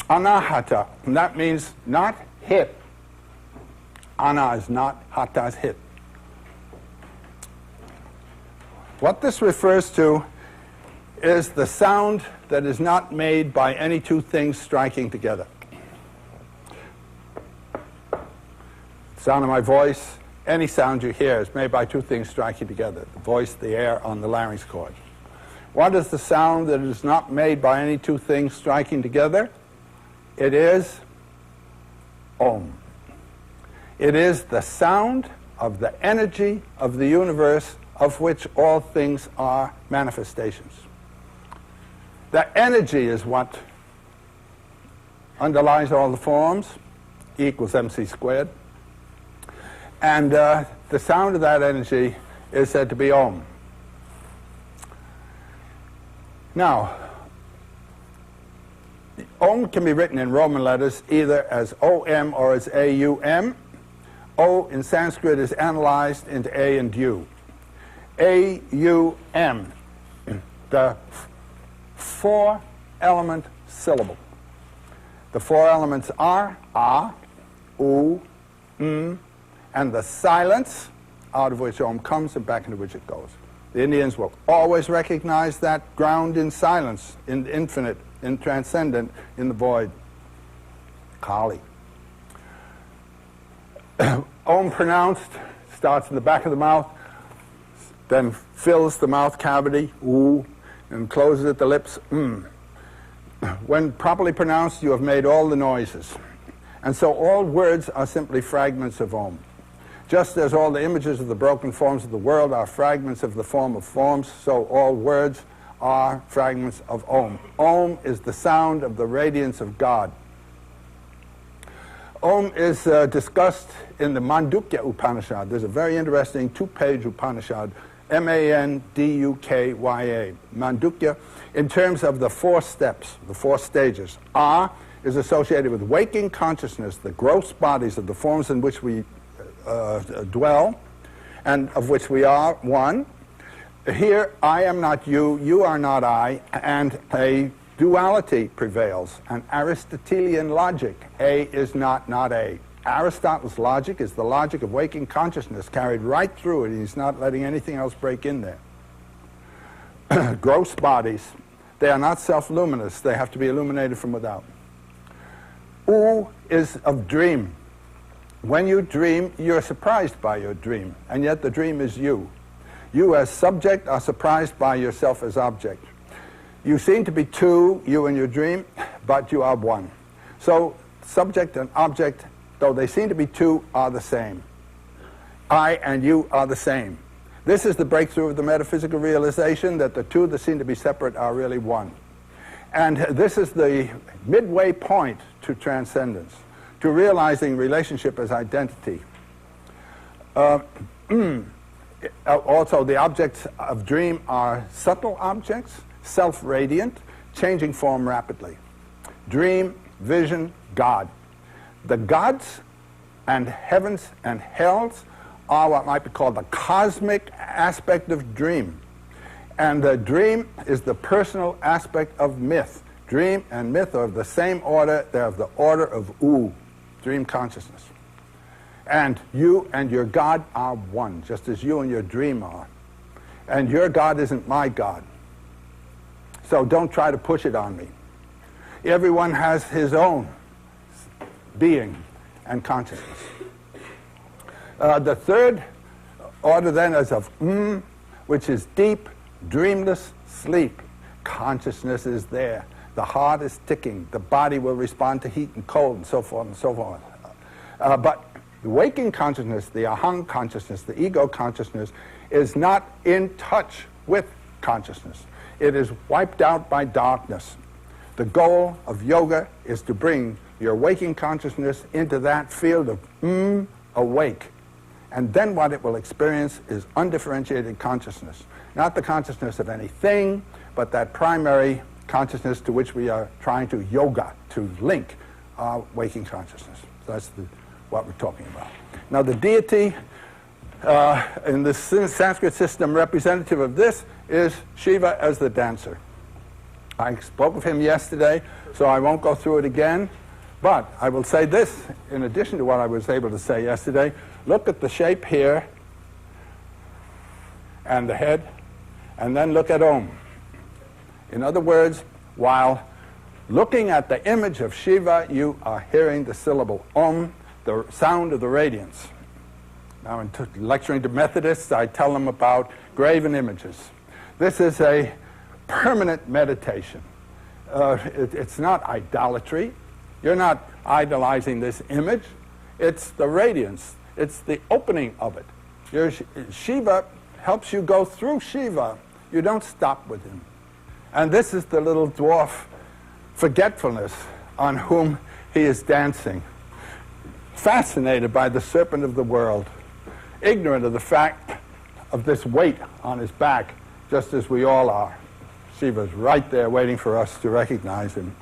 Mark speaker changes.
Speaker 1: Anahata, and that means not hit. Ana is not, hata is hit. What this refers to is the sound that is not made by any two things striking together. Sound of my voice, any sound you hear is made by two things striking together, the voice, the air on the larynx cord. What is the sound that is not made by any two things striking together? It is Om. It is the sound of the energy of the universe of which all things are manifestations. The energy is what underlies all the forms, E equals mc squared. And the sound of that energy is said to be Om. Now, Om can be written in Roman letters either as OM or as AUM. O in Sanskrit is analyzed into A and U. AUM, the four-element syllable. The four elements are A, U, and the silence out of which Om comes and back into which it goes. The Indians will always recognize that ground in silence, in the infinite, in transcendent, in the void. Kali. Om pronounced starts in the back of the mouth, then fills the mouth cavity, oo, and closes at the lips, When properly pronounced, you have made all the noises. And so all words are simply fragments of Om. Just as all the images of the broken forms of the world are fragments of the form of forms, so all words are fragments of Om. Om is the sound of the radiance of God. Om is discussed in the Mandukya Upanishad. There's a very interesting two-page Upanishad, Mandukya, Mandukya, in terms of the four steps, the four stages. A is associated with waking consciousness, the gross bodies of the forms in which we dwell, and of which we are one. Here, I am not you, you are not I, and a duality prevails, an Aristotelian logic. A is not A. Aristotle's logic is the logic of waking consciousness carried right through it. He's not letting anything else break in there. Gross bodies, they are not self-luminous. They have to be illuminated from without. U is of dream. When you dream, you're surprised by your dream, and yet the dream is you. You as subject are surprised by yourself as object. You seem to be two, you and your dream, but you are one. So subject and object, though they seem to be two, are the same. I and you are the same. This is the breakthrough of the metaphysical realization that the two that seem to be separate are really one. And this is the midway point to transcendence, to realizing relationship as identity. Also, the objects of dream are subtle objects, self-radiant, changing form rapidly. Dream, vision, God. The gods and heavens and hells are what might be called the cosmic aspect of dream. And the dream is the personal aspect of myth. Dream and myth are of the same order. They're of the order of U, dream consciousness. And you and your God are one, just as you and your dream are. And your God isn't my God. So don't try to push it on me. Everyone has his own being and consciousness. The third order then is of which is deep, dreamless sleep. Consciousness is there. The heart is ticking. The body will respond to heat and cold and so forth and so forth. But the waking consciousness, the aham consciousness, the ego consciousness, is not in touch with consciousness. It is wiped out by darkness. The goal of yoga is to bring your waking consciousness into that field of awake. And then what it will experience is undifferentiated consciousness. Not the consciousness of anything, but that primary consciousness to which we are trying to yoga, to link our waking consciousness. So that's what we're talking about. Now the deity in the Sanskrit system representative of this is Shiva as the dancer. I spoke of him yesterday, so I won't go through it again. But I will say this, in addition to what I was able to say yesterday. Look at the shape here, and the head, and then look at AUM. In other words, while looking at the image of Shiva, you are hearing the syllable AUM, the sound of the radiance. Now, in lecturing to Methodists, I tell them about graven images. This is a permanent meditation. It's not idolatry. You're not idolizing this image. It's the radiance. It's the opening of it. Shiva helps you go through Shiva. You don't stop with him. And this is the little dwarf forgetfulness on whom he is dancing. Fascinated by the serpent of the world. Ignorant of the fact of this weight on his back, just as we all are. Shiva's right there waiting for us to recognize him.